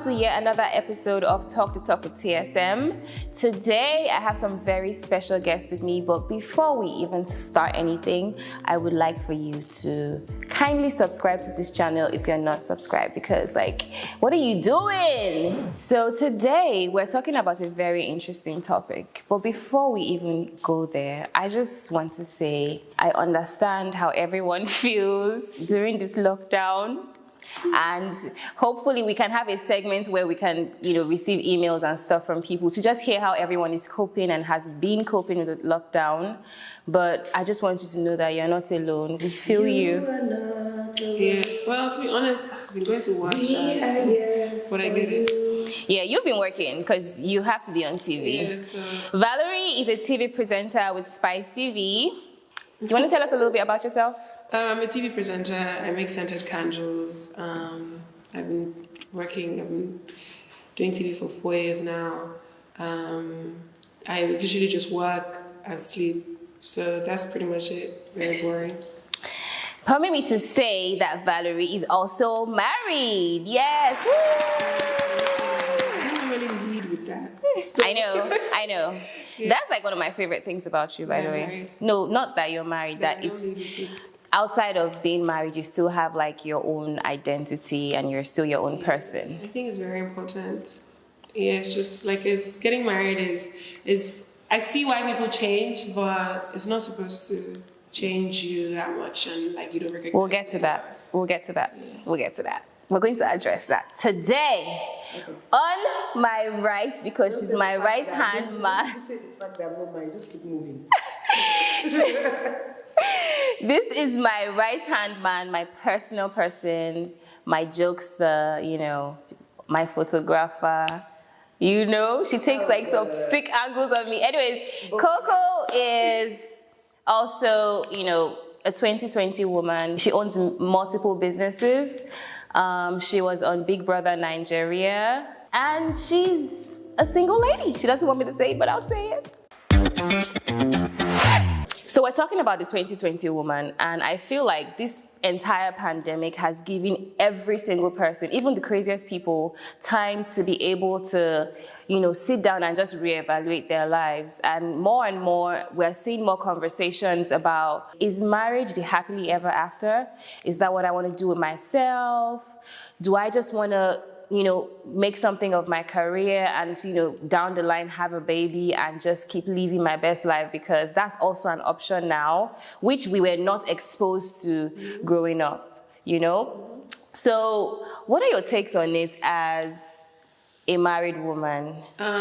to yet another episode of Talk the Talk with TSM. Today, I have some very special guests with me, but before we even start anything, I would like for you to kindly subscribe to this channel if you're not subscribed, because what are you doing? So today, we're talking about a very interesting topic, but before we even go there, I just want to say I understand how everyone feels during this lockdown. And hopefully we can have a segment where we can, receive emails and stuff from people to just hear how everyone is coping and has been coping with the lockdown. But I just want you to know that you're not alone. We feel you. Yeah, well, to be honest, I've been going to work, but I get it. Yeah, you've been working because you have to be on TV. Yeah, so... Valerie is a TV presenter with Spice TV. Do you want to tell us a little bit about yourself? I'm a TV presenter. I make scented candles. I've been doing TV for 4 years now. I usually just work and sleep. So that's pretty much it. Very boring. Permit me to say that Valerie is also married. Yes. Woo! I don't really lead with that. So. I know. Yeah. That's one of my favorite things about you, by the way. Married. No, not that you're married. Yeah, that it's outside of being married, you still have your own identity and you're still your own person. I think it's very important. Yeah, it's just it's getting married is I see why people change, but it's not supposed to change you that much, and you don't recognize. We'll get to that. We'll get to that. We're going to address that today. Okay. On my right, because she's my right hand man. Just keep moving. This is my right hand man, my personal person, my jokester, my photographer. She takes some sick angles of me. Anyways, Coco is also, a 2020 woman. She owns multiple businesses. She was on Big Brother Nigeria, and she's a single lady. She doesn't want me to say it, but I'll say it. So we're talking about the 2020 woman, and I feel like this entire pandemic has given every single person, even the craziest people, time to be able to, sit down and just reevaluate their lives. And more, we're seeing more conversations about, is marriage the happily ever after? Is that what I want to do with myself? Do I just want to make something of my career and, down the line have a baby and just keep living my best life? Because that's also an option now, which we were not exposed to growing up, So what are your takes on it as a married woman?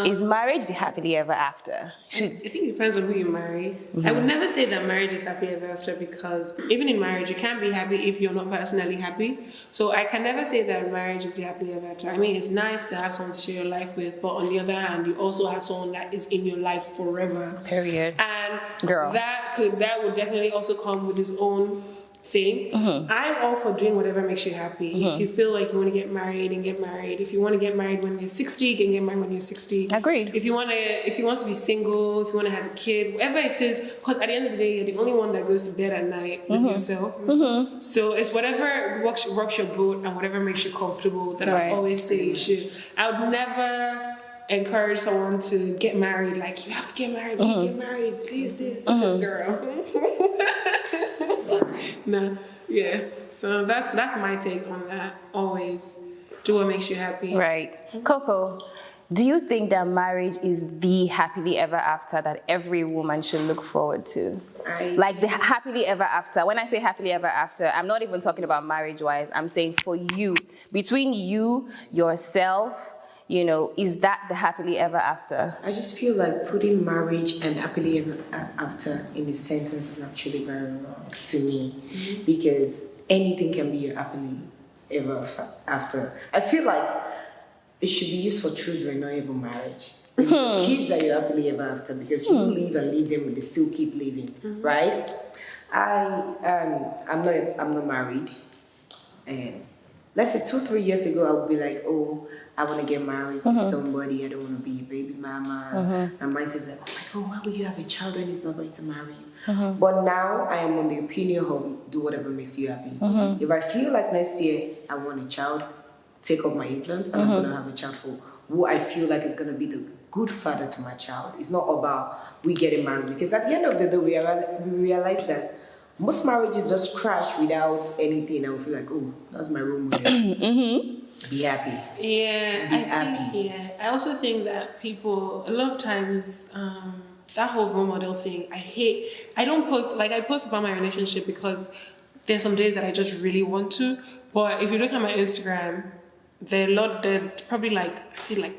Is marriage the happily ever after? I think it depends on who you marry. Mm-hmm. I would never say that marriage is happy ever after, because even in marriage, you can't be happy if you're not personally happy. So I can never say that marriage is the happily ever after. I mean, it's nice to have someone to share your life with, but on the other hand, you also have someone that is in your life forever. Period. And girl, that would definitely also come with its own thing. Mm-hmm. I'm all for doing whatever makes you happy. Mm-hmm. If you feel like you want to get married, then get married. If you want to get married when you're 60, you can get married when you're 60. Agreed. If you want to be single, if you want to have a kid, whatever it is, because at the end of the day, you're the only one that goes to bed at night with yourself. Mm-hmm. So it's whatever rocks your boat and whatever makes you comfortable that I always say you should. I would never encourage someone to get married. You have to get married. Get married, please, girl. No, yeah. So that's my take on that. Always do what makes you happy. Right. Coco, do you think that marriage is the happily ever after that every woman should look forward to? The happily ever after. When I say happily ever after, I'm not even talking about marriage-wise. I'm saying for you, between you, yourself, is that the happily ever after? I just feel like putting marriage and happily ever after in a sentence is actually very wrong to me, because anything can be your happily ever after. I feel like it should be used for children, not even marriage. Kids are your happily ever after, because you live and leave them and they still keep living, right? I'm not married, and let's say 2-3 years ago I would be like, oh, I want to get married to somebody. I don't want to be a baby mama. And mine says like, oh, why would you have a child when he's not going to marry you? But now I am on the opinion of do whatever makes you happy. If I feel like next year I want a child, take off my implants and I'm gonna have a child for who I feel like is gonna be the good father to my child. It's not about we getting married, because at the end of the day we realize that most marriages just crash without anything, and we feel like, oh, that's my role model. Be happy. Yeah, I also think that people, a lot of times, that whole role model thing, I don't post, like I post about my relationship because there's some days that I just really want to, but if you look at my Instagram, there are probably like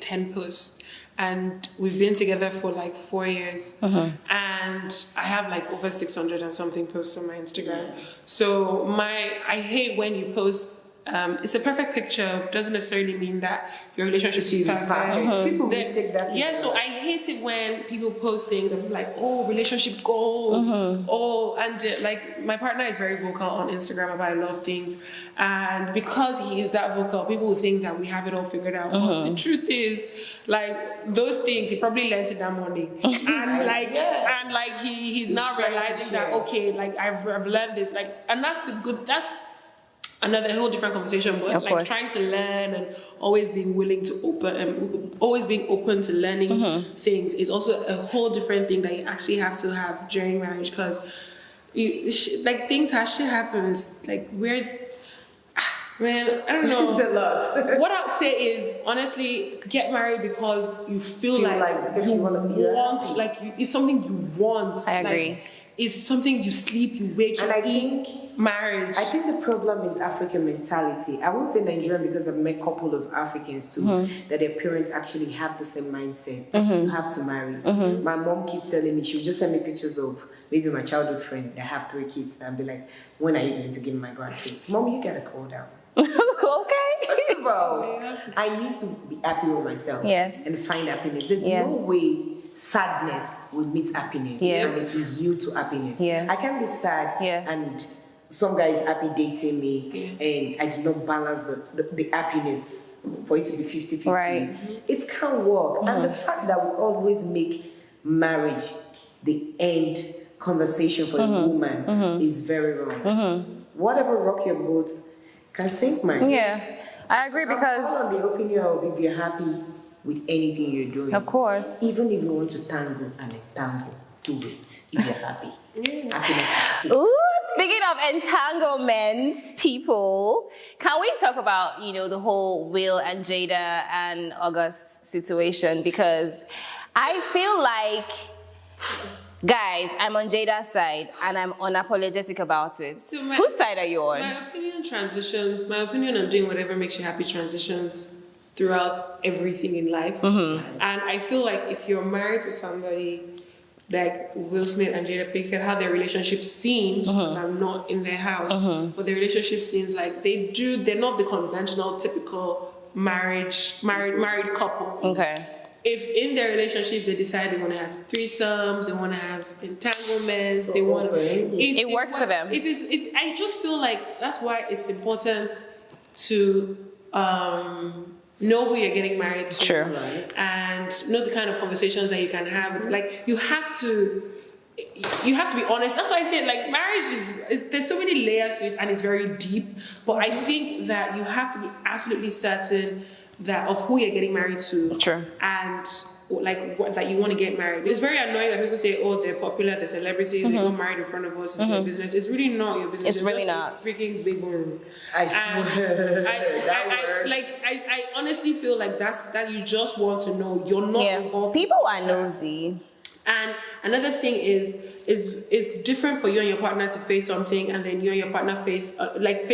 10 posts, and we've been together for like 4 years, and I have like over 600 and something posts on my Instagram. So I hate when you post, it's a perfect picture, doesn't necessarily mean that your relationship is perfect. People mistake that. Yeah, so I hate it when people post things and be like, oh, relationship goals, like my partner is very vocal on Instagram about a lot of things, and because he is that vocal, people will think that we have it all figured out. But the truth is, like those things, he probably learned it that morning, and he's now realizing that okay, like I've learned this, like, and that's another whole different conversation, but of course, trying to learn and always being willing to always being open to learning things is also a whole different thing that you actually have to have during marriage, because things actually happens, like man, I don't know. It's a lot. What I'll say is, honestly, get married because you feel like you want, it's something you want. I agree. Like, it's something you sleep, you wake, and you I eat. think Marriage. I think the problem is African mentality. I won't say Nigerian because I've met a couple of Africans too, that their parents actually have the same mindset. You have to marry. My mom keeps telling me, she'll just send me pictures of maybe my childhood friend that have 3 kids, and be like, when are you going to give me my grandkids? Mom, you gotta calm down. Okay. First of all, I need to be happy with myself and find happiness. There's no way sadness will meet happiness, and it will yield to happiness. I can't be sad and some guy is happy dating me, and I did not balance the happiness for it to be 50-50. Right. It can't work. And the fact that we always make marriage the end conversation for a woman is very wrong. Whatever rock your boat can sink mine. Yes, I agree, because I'm all on the opinion of if you're happy with anything you're doing. of course. Even if you want to tango and entangle, do it if you're happy. Happiness. Ooh, speaking of entanglements, people, can we talk about, the whole Will and Jada and August situation? Because I feel like, guys, I'm on Jada's side and I'm unapologetic about it. So whose side are you on? My opinion on doing whatever makes you happy transitions throughout everything in life. And I feel like if you're married to somebody like Will Smith and Jada Pinkett, how their relationship seems, because I'm not in their house, but their relationship seems like they're not the conventional, typical married couple. Okay. If in their relationship they decide they want to have threesomes, they want to have entanglements, they want to, it works for them. If I just feel like that's why it's important to know who you're getting married to, Sure. and know the kind of conversations that you can have. Like you have to be honest. That's why I say, like, marriage is there's so many layers to it and it's very deep. But I think that you have to be absolutely certain that of who you're getting married to. Sure. And that you want to get married. It's very annoying that people say, oh, they're popular, they're celebrities, they got married in front of us, it's their business. It's really not your business. It's really not. A freaking big one. I swear. I honestly feel like that you just want to know. You're not involved. People are nosy. And another thing is different for you and your partner to face something, and then you and your partner face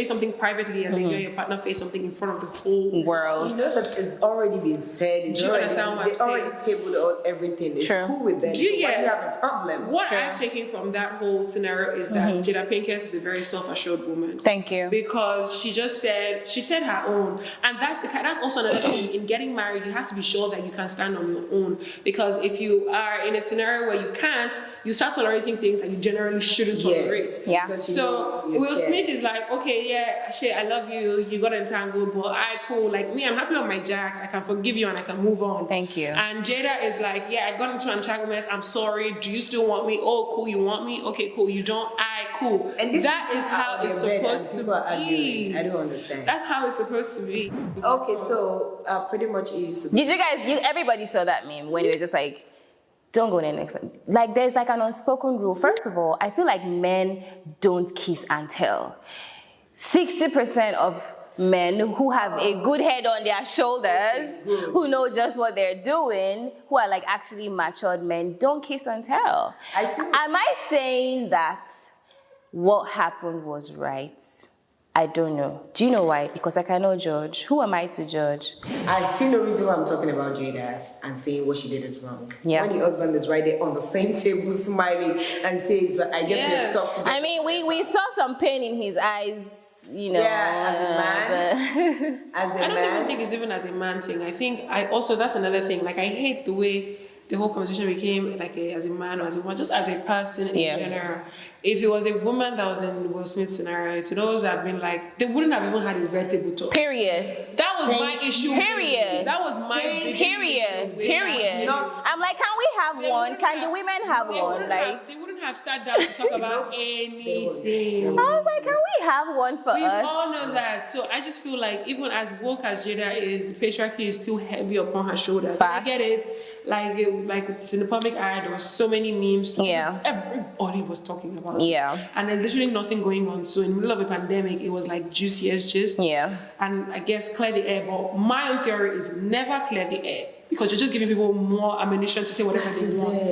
something privately, and then you and your partner face something in front of the whole world. You know that it's already been said. Do you understand what I'm saying? They already tabled out everything. It's cool with them. Do you get? Why do you have a problem? What I've taken from that whole scenario is that Jada Pinkett is a very self-assured woman. Thank you. Because she said her own, and that's also another thing. In getting married, you have to be sure that you can stand on your own. Because if you are in a scenario scenario where you can't, you start tolerating things that you generally shouldn't tolerate. Yeah. Because you So know you're Will scared. Smith is like, okay, yeah, shit, I love you. You got entangled, but cool. Like me, I'm happy on my jacks. I can forgive you and I can move on. Thank you. And Jada is like, yeah, I got into entanglements. I'm sorry. Do you still want me? Oh, cool. You want me? Okay, cool. You don't? Cool. And this That is how it's supposed to be. I don't understand. That's how it's supposed to be. Okay, so pretty much it used to be. Did you guys? Everybody saw that meme when it was just like, don't go there next time. Like, there's like an unspoken rule. First of all, I feel like men don't kiss and tell. 60% of men who have a good head on their shoulders, who know just what they're doing, who are like actually matured men, don't kiss and tell. Am I saying that what happened was right? I don't know. Do you know why? Because I cannot judge. Who am I to judge? I see no reason why I'm talking about Jada and saying what she did is wrong. Yeah. When your husband is right there on the same table smiling and says, like, I guess Yes. we're stuck together. I mean, we saw some pain in his eyes, you know. Yeah, as a man. As a I don't man. even think it's even as a man thing. I think that's another thing. Like I hate the way the whole conversation became like as a man or as a woman, just as a person in general. If it was a woman that was in Will Smith's scenario, to those that have been like, they wouldn't have even had a red table talk. Period. That was my issue. Period. That was my biggest issue. Period. I'm like, can we have one? Can the women have one? Like, they wouldn't have sat down to talk about anything. I was like, can we have one for We us? all know that. So I just feel like even as woke as Jada is, the patriarchy is still heavy upon her shoulders. And I get it. Like it's in the public eye, there were so many memes. Yeah. Everybody was talking about it. Yeah. And there's literally nothing going on. So in the middle of a pandemic, it was like juicy as gist. Yeah. And I guess clear the air. But my own theory is never clear the air. Because you're just giving people more ammunition to say whatever they want.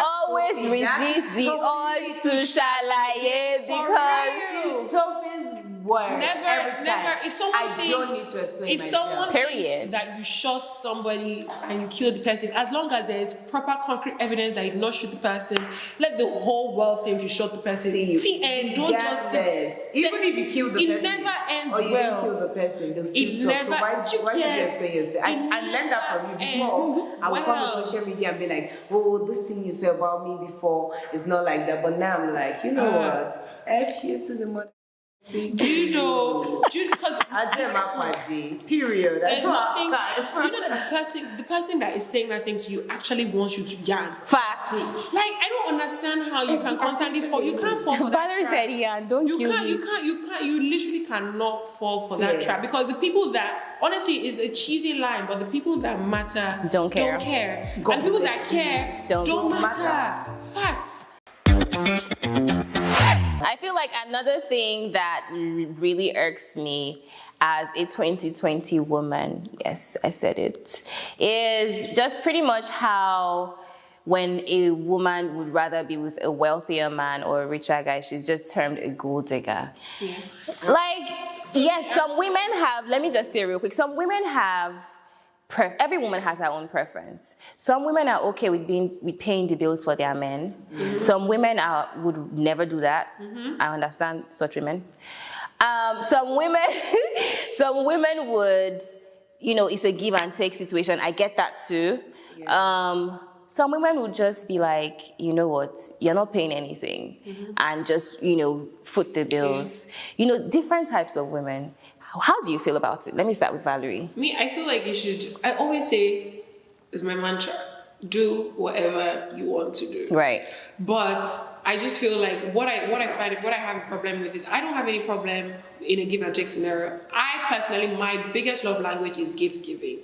Always resist the urge to shalaye because Sophie's word. Never. If someone don't need to explain if myself. someone Period. thinks that you shot somebody and you killed the person, as long as there is proper concrete evidence that you did not shoot the person, let the whole world think you shot the person. See, and don't just say. Even if you kill the person, it never ends or you well. didn't kill the person, they'll still It talk. never. So why should you explain yourself? I learned that from you because I would come on social media and be like, oh, this thing you said about me before is not like that. But now I'm like, you know what? F you to the mother. Do you know? Because I tell my party. Period. there's That's not nothing. outside. Do you know that the person that is saying that thing to you actually wants you to yarn? facts. Like I don't understand how you can constantly fall. You can't fall for that Valerie trap. said, yeah, don't You kill can't. me. You literally cannot fall for that trap because the people that honestly is a cheesy line, but the people that matter Don't care. and the people that care don't matter. Facts. I feel like another thing that really irks me as a 2020 woman, yes, I said it, is just pretty much how when a woman would rather be with a wealthier man or a richer guy, she's just termed a gold digger. Yeah. Like, yes, some women have, let me just say real quick, some women have, every woman has her own preference. Some women are okay with paying the bills for their men. Mm-hmm. Some women would never do that. Mm-hmm. I understand such women. Some women would, it's a give and take situation. I get that too. Yeah. Some women would just be like, you know what, you're not paying anything, and just, foot the bills. Different types of women. How do you feel about it? Let me start with Valerie. Me, I feel like you should. I always say, it's my mantra: do whatever you want to do. Right. But I just feel like what I have a problem with is I don't have any problem in a give and take scenario. I personally, my biggest love language is gift giving.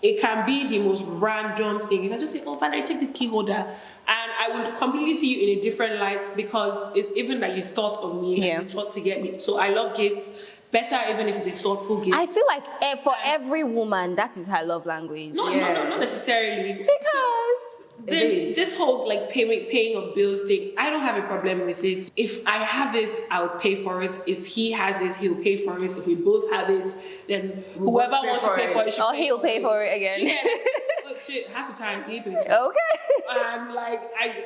It can be the most random thing. You can just say, oh, Valerie, take this key holder. And I would completely see you in a different light because it's even that you thought of me and you thought to get me. So I love gifts. Better even if it's a thoughtful gift. I feel like for every woman, that is her love language. No, not necessarily. Because this whole like paying of bills thing, I don't have a problem with it. If I have it, I would pay for it. If he has it, he'll pay for it. If we both have it, then whoever wants to pay for it should or he'll pay for it again. shit, half the time he pays. Okay.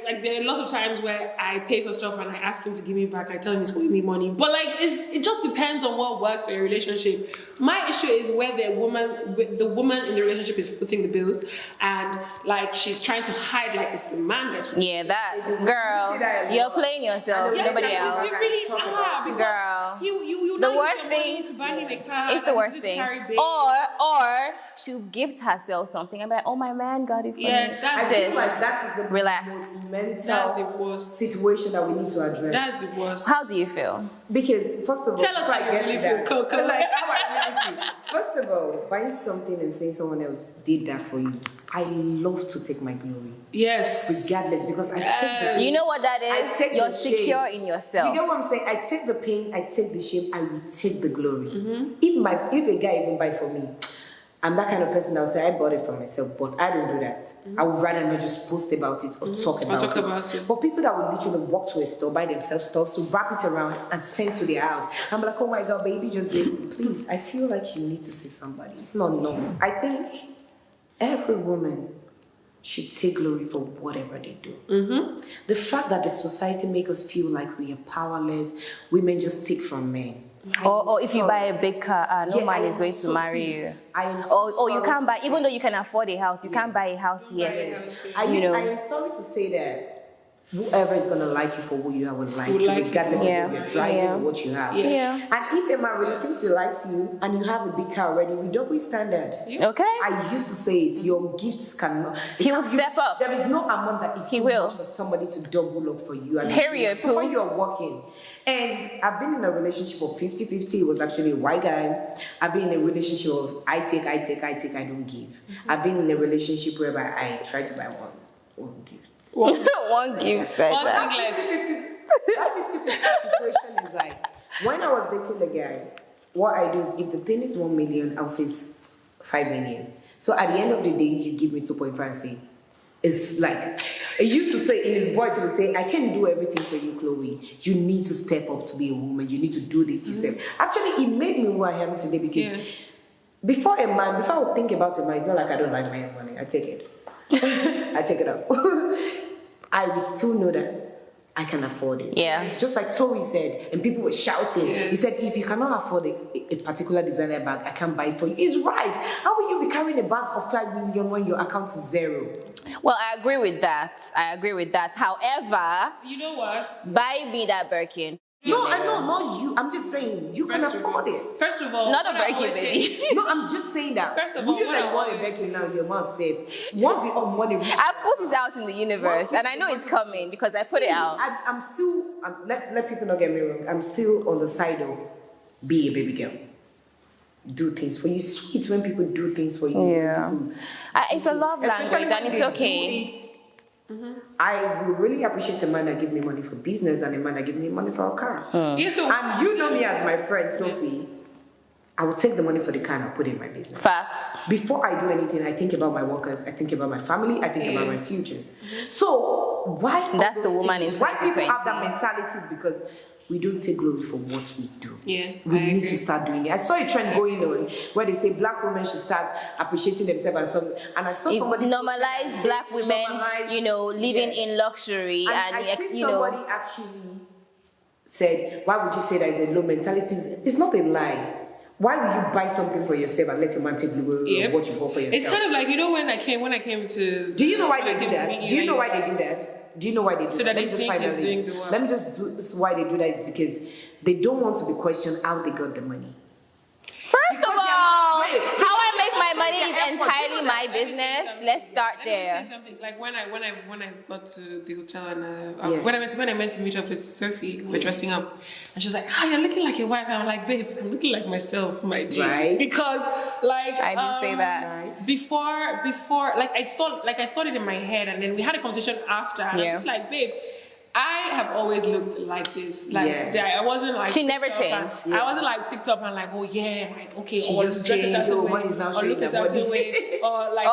And there are lots of times where I pay for stuff and I ask him to give me back. I tell him he's owing me money, but like it just depends on what works for your relationship. My issue is where the woman in the relationship is footing the bills, and like she's trying to hide like it's the man that's footing. Yeah, that girl, you're playing yourself. Nobody else. You really are, because Girl. you The not worst use your money thing to buy him a car. It's the worst to thing. carry baby. Or she'll gift herself something and be like, oh, my man got it for Yes, me. that's I feel like that is the Relax. most mental That's the worst. situation that we need to address. That's the worst. How do you feel? Because first of all, Tell us before how I you get really to feel, that, Coco. like how I really feel. First of all, buying something and saying someone else did that for you, I love to take my glory, Yes. regardless, because I take the You know what that I is? take You're the shame. secure in You yourself. get what I'm saying? I take the pain, I take the shame, I will take the glory. Mm-hmm. If a guy even buy for me, I'm that kind of person that will say I bought it for myself, but I don't do that. I would rather not just post about it or talk about it. But people that will literally walk to a store, buy themselves stuff, so wrap it around and send to their house. I'm like, oh my God, baby, just did. Please, I feel like you need to see somebody. It's not normal. I think every woman should take glory for whatever they do. Mm-hmm. The fact that the society makes us feel like we are powerless, women just take from men. Or if you buy a big car, no man is going to marry you. Or you can't buy, even though you can afford a house, you can't buy a house yet. I am sorry to say that whoever is going to like you for who you are will like you, regardless of what you're driving or what you have. Yeah. And if a man really thinks he likes you and you have a big car already, we double standard. Okay. I used to say it, your gifts cannot. He will step up. There is no amount that is too much for somebody to double up for you. Period. So when you're working. And I've been in a relationship of 50-50. It was actually a white guy. I've been in a relationship of I take, I don't give. Mm-hmm. I've been in a relationship whereby I try to buy one gift. One gift. One singlet. That 50-50 situation is like, when I was dating the guy, what I do is if the thing is 1 million, I'll say 5 million. So at the end of the day, you give me 2.5 and say, it's like, he used to say in his voice, he would say, I can't do everything for you, Khloe. You need to step up to be a woman. You need to do this yourself. Actually, it made me who I am today because before I would think about a man, it's not like I don't like my money. I take it. I take it up. I will still know that I can afford it. Yeah. Just like Tori said, and people were shouting. He said, if you cannot afford a particular designer bag, I can't buy it for you. He's right. How will you be carrying a bag of 5 million when your account is 0? Well, I agree with that. However, You know what? buy me that Birkin. No, I know, not you. I'm just saying, you can afford it. First of all, Not a what I Birkin, always baby. say- No, I'm just saying that. First of all, you what I that want a always Becky say now, your mouth safe. Once the money reaches, I put it out in the universe, and I know it's coming because I put it out. I'm still, let people not get me wrong, I'm still on the side of be a baby girl. Do things for you. Sweet when people do things for you. Yeah. It's a love Especially language, when and it's they okay. do it. I will really appreciate a man that give me money for business than a man that give me money for a car. Yeah, so And you know me as my friend, Sophie. I will take the money for the car and I'll put it in my business. Facts. Before I do anything, I think about my workers, I think about my family, I think about my future. So why? That's all the those woman in things? Why people 2020. have that mentality is because we don't take glory for what we do. Yeah, we I need agree. to start doing it. I saw a trend going on where they say black women should start appreciating themselves and something. And I saw It somebody normalize black women, normalize- living in luxury and I see somebody actually said, why would you say that is a low mentality? It's not a lie. Why will you buy something for yourself and let your man take glory of what you bought for yourself? it's kind of like, you know, when I came to. Do you know why when I they do came to that? meet Do you know like, why they do that? Do you know why they do So that? that Let me they just think find he's out doing this. the work. Let me just do this. Why they do that is because they don't want to be questioned how they got the money. First of Because all, wait, how I make my money is their efforts, entirely you know my that. business. Let's start Let me there. say something. Like when I got to the hotel and Yeah. when I went to meet up with Sophie, we're dressing up, and she was like, you're looking like your wife." I'm like, "Babe, I'm looking like myself, my G." Right. Because like I did say that. Right. Before like I thought it in my head, and then we had a conversation after, and Yeah. I'm just like, "Babe, I have always looked like this. Like I wasn't like She picked never up changed. and- I wasn't like picked up and like, oh yeah, like okay, She or just dress a changed, certain oh, way, one is now or showing look a her certain body. way, or like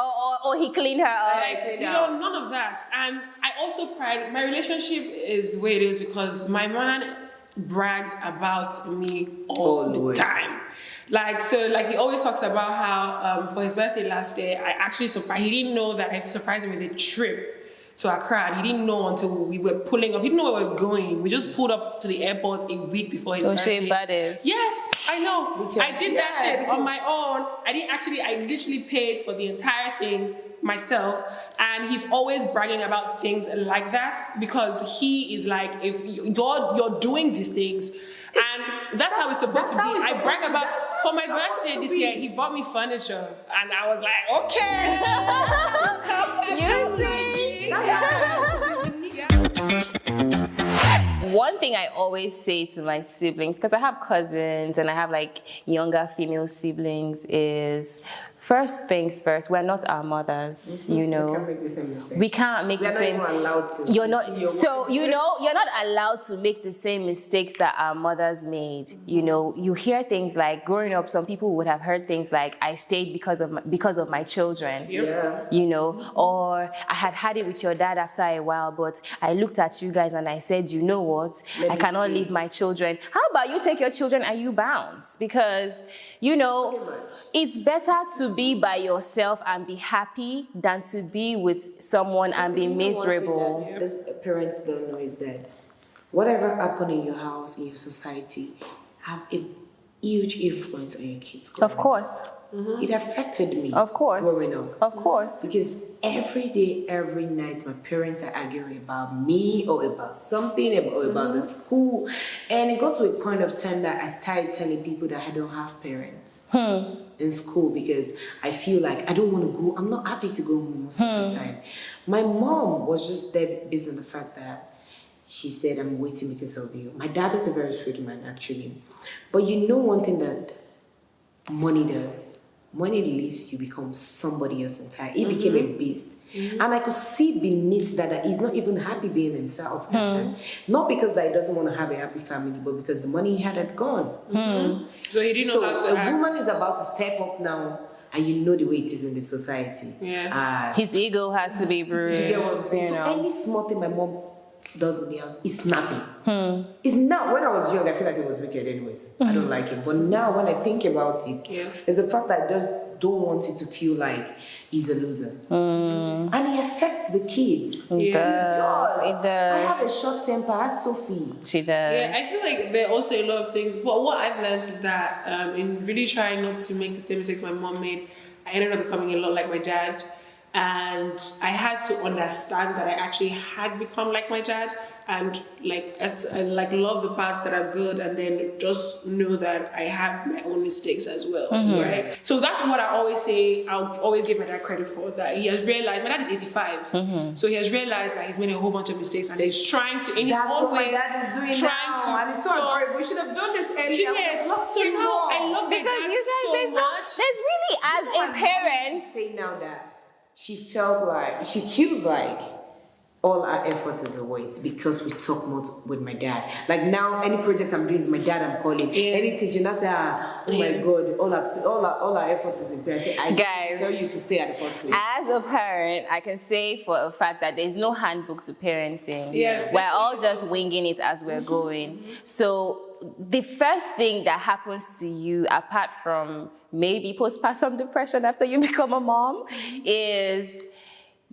Or he cleaned her up. like, you know, none of that. And I also pride my relationship is the way it is because my man brags about me all the Always. time. Like, so, like, he always talks about how for his birthday last year, I actually surprised. He didn't know that I surprised him with a trip to Accra, and he didn't know until we were pulling up. He didn't know where we were going. We just pulled up to the airport a week before his birthday. Yes, I know. I did that shit on my own. I literally paid for the entire thing myself, and he's always bragging about things like that because he is like, if you're doing these things, and that's how it's supposed to be. I brag about for my birthday this year. He bought me furniture, and I was like, One thing I always say to my siblings, because I have cousins and I have like younger female siblings, is first things first, we're not our mothers, you know. We can't make the same mistake. We can't make the same. We're not even allowed to. You're not. So you know, you're not allowed to make the same mistakes that our mothers made. You know, you hear things like growing up. Some people would have heard things like, "I stayed because of my children." Yeah. You know, or I had it with your dad after a while, but I looked at you guys and I said, you know what? I cannot leave my children. How about you take your children and you bounce? Because you know, it's better to be by yourself and be happy than to be with someone and be miserable. One thing that parents don't know is that whatever happened in your house, in your society, have a huge influence on your kids. Of course. It affected me. Of course. Growing up. Of course. Because every day, every night, my parents are arguing about me or about something or about the school. And it got to a point of time that I started telling people that I don't have parents in school because I feel like I don't want to go. I'm not happy to go home most of the time. My mom was just there based on the fact that she said, I'm waiting because of you. My dad is a very sweet man, actually. But you know one thing that money does? When it leaves you, become somebody else entirely. He became a beast. And I could see beneath that he's not even happy being himself. Not because that he doesn't want to have a happy family, but because the money he had gone. So he didn't know how to act. A woman is about to step up now, and you know the way it is in the society. His ego has to be bruised. You get what I'm saying? So any small thing my mom does in the house is snapping. It's not. When I was young, I feel like it was wicked anyways. I don't like it. But now when I think about it, it's the fact that I just don't want it to feel like he's a loser. And it affects the kids. It does. It does. I have a short temper. Ask Sophie. She does. Yeah, I feel like there are also a lot of things. But what I've learned is that in really trying not to make the same mistakes my mom made, I ended up becoming a lot like my dad. And I had to understand that I actually had become like my dad, and love the parts that are good, and then just know that I have my own mistakes as well, right? So that's what I always say. I'll always give my dad credit for that. He has realized. My dad is 85, so he has realized that he's made a whole bunch of mistakes, and he's trying to, in his own way, and it's so horrible. We should have done this earlier. So now I love my Because dad you guys, so much. there's really, as a parent, say now that she feels like all our efforts is a waste because we talk more with my dad. Like now, any project I'm doing is my dad I'm calling. Anything she not say, oh my God, all our efforts is in prayer. I guys, tell you to stay at the first place. As a parent, I can say for a fact that there's no handbook to parenting. Yes, we're all just winging it as we're going. So the first thing that happens to you, apart from maybe postpartum depression after you become a mom, is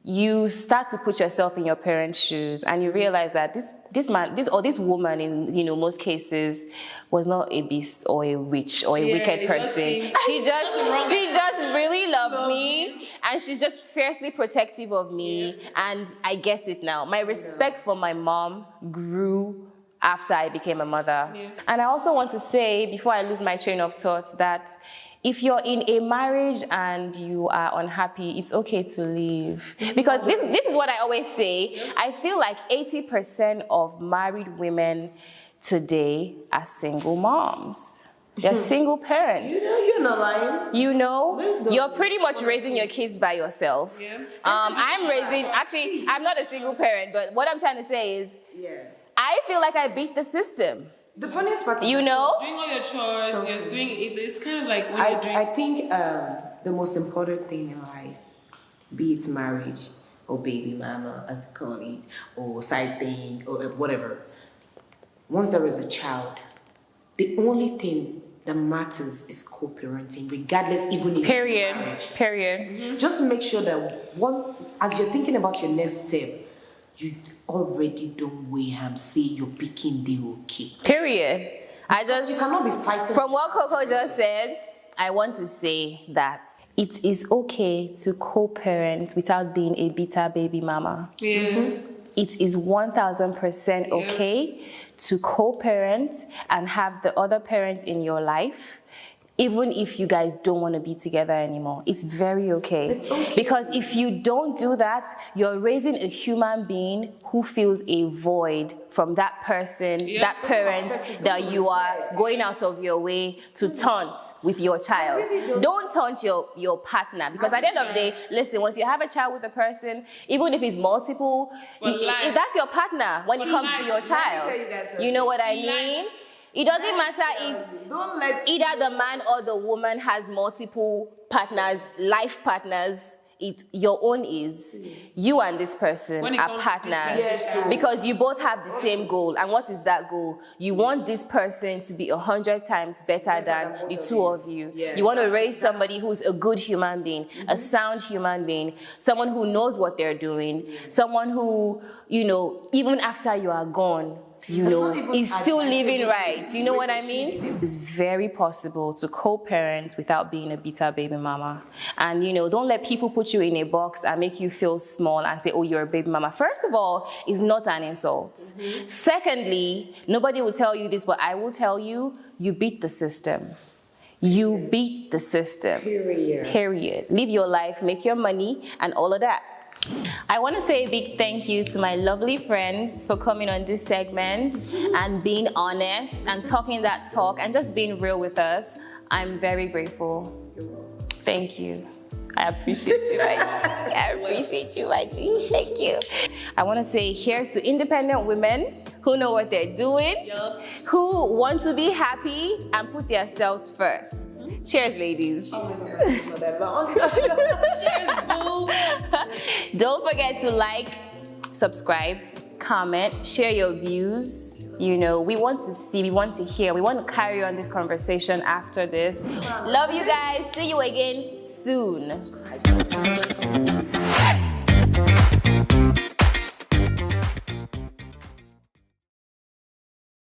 you start to put yourself in your parents' shoes, and you realize that this woman in most cases was not a beast or a witch or a wicked person. She just really loved me, and she's just fiercely protective of me, and I get it now. My respect for my mom grew after I became a mother. And I also want to say, before I lose my train of thought, that if you're in a marriage and you are unhappy, it's okay to leave. Because this is what I always say. I feel like 80% of married women today are single moms. They're single parents. You know, you're not lying. You know, you're pretty much raising your kids by yourself. I'm not a single parent, but what I'm trying to say is, I feel like I beat the system. The funniest part is, doing all your chores, you're doing it. It's kind of like when you're doing. I think the most important thing in life, be it marriage or baby mama, as they call it, or side thing or whatever. Once there is a child, the only thing that matters is co-parenting, regardless, even if marriage. Period. Just make sure that as you're thinking about your next step, you already don't weigh and say you're picking the okay. Period. You cannot be fighting. From what Coco just said, I want to say that it is okay to co-parent without being a bitter baby mama. Yeah. It is 1000% okay to co-parent and have the other parent in your life, even if you guys don't want to be together anymore. It's very okay. It's okay. Because if you don't do that, you're raising a human being who feels a void from that person, that parent that you are going out of your way to taunt with your child. Don't taunt your partner, because at the end of the day, listen, once you have a child with a person, even if it's multiple, if that's your partner when it comes to your child. You know what I mean? It doesn't matter if either the man or the woman has multiple partners, life partners. Your own is you and this person are partners because you both have the same goal. And what is that goal? You want this person to be 100 times better than the two of you. You want to raise somebody who's a good human being, a sound human being, someone who knows what they're doing, someone who, even after you are gone, is still living right. You know what I mean? It's very possible to co-parent without being a bitter baby mama. And, don't let people put you in a box and make you feel small and say, oh, you're a baby mama. First of all, it's not an insult. Secondly, nobody will tell you this, but I will tell you, you beat the system. You beat the system. Period. Live your life, make your money, and all of that. I want to say a big thank you to my lovely friends for coming on this segment and being honest and talking that talk and just being real with us. I'm very grateful. Thank you. I appreciate you, my G. I appreciate you, my G. Thank you. I want to say here's to independent women who know what they're doing, who want to be happy and put themselves first. Cheers, ladies. Oh my God, it's not that long. Cheers, boo. Don't forget to like, subscribe, comment, share your views. We want to see, we want to hear, we want to carry on this conversation after this. Love you guys. See you again soon.